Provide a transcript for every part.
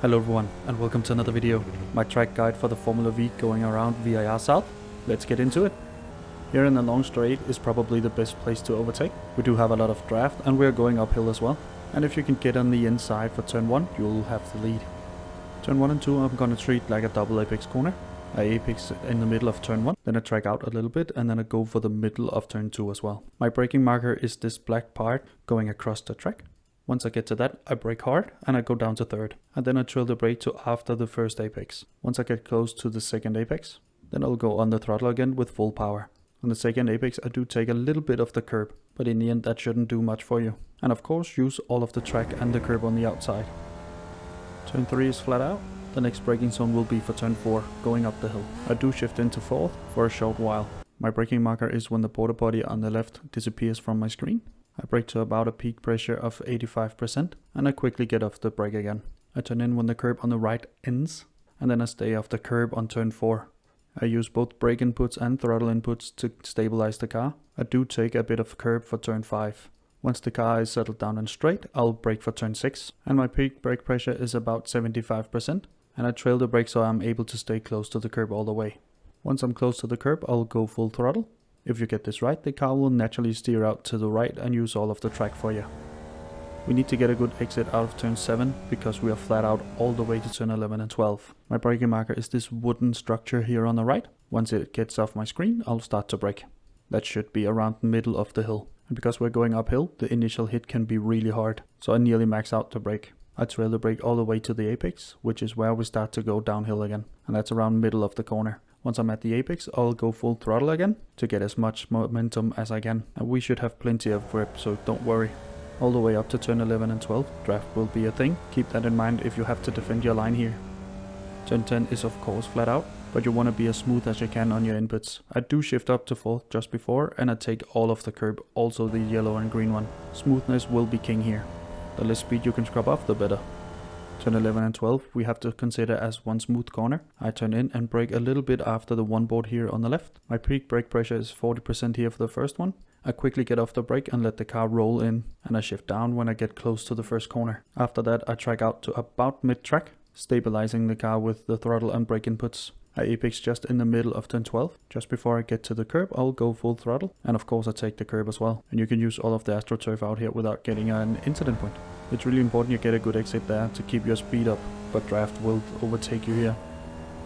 Hello everyone and welcome to another video. My track guide for the Formula VEE going around VIR South. Let's get into it. Here in the long straight is probably the best place to overtake. We do have a lot of draft and we're going uphill as well. And if you can get on the inside for turn 1, you'll have the lead. Turn 1 and 2 I'm gonna treat like a double apex corner. I apex in the middle of turn 1, then I track out a little bit and then I go for the middle of turn 2 as well. My braking marker is this black part going across the track. Once I get to that, I brake hard and I go down to third. And then I trail the brake to after the first apex. Once I get close to the second apex, then I'll go on the throttle again with full power. On the second apex I do take a little bit of the curb, but in the end that shouldn't do much for you. And of course use all of the track and the curb on the outside. Turn 3 is flat out. The next braking zone will be for turn 4, going up the hill. I do shift into 4th for a short while. My braking marker is when the porta potty on the left disappears from my screen. I brake to about a peak pressure of 85% and I quickly get off the brake again. I turn in when the curb on the right ends and then I stay off the curb on turn 4. I use both brake inputs and throttle inputs to stabilize the car. I do take a bit of curb for turn 5. Once the car is settled down and straight, I'll brake for turn 6 and my peak brake pressure is about 75% and I trail the brake so I'm able to stay close to the curb all the way. Once I'm close to the curb, I'll go full throttle. If you get this right, the car will naturally steer out to the right and use all of the track for you. We need to get a good exit out of turn 7 because we are flat out all the way to turn 11 and 12. My braking marker is this wooden structure here on the right. Once it gets off my screen, I'll start to brake. That should be around the middle of the hill. And because we're going uphill, the initial hit can be really hard. So I nearly max out the brake. I trail the brake all the way to the apex, which is where we start to go downhill again. And that's around middle of the corner. Once I'm at the apex, I'll go full throttle again to get as much momentum as I can. And we should have plenty of grip, so don't worry. All the way up to turn 11 and 12, draft will be a thing. Keep that in mind if you have to defend your line here. Turn 10 is of course flat out, but you want to be as smooth as you can on your inputs. I do shift up to 4th just before and I take all of the curb, also the yellow and green one. Smoothness will be king here. The less speed you can scrub off, the better. Turn 11 and 12 we have to consider as one smooth corner. I turn in and brake a little bit after the one board here on the left. My peak brake pressure is 40% here for the first one. I quickly get off the brake and let the car roll in and I shift down when I get close to the first corner. After that I track out to about mid-track, stabilizing the car with the throttle and brake inputs. I apex just in the middle of turn 12. Just before I get to the curb I'll go full throttle and of course I take the curb as well. And you can use all of the AstroTurf out here without getting an incident point. It's really important you get a good exit there to keep your speed up, but draft will overtake you here.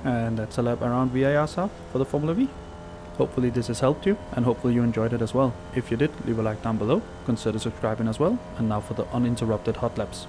And that's a lap around VIR South for the Formula VEE. Hopefully this has helped you and hopefully you enjoyed it as well. If you did, leave a like down below, consider subscribing as well, and now for the uninterrupted hot laps.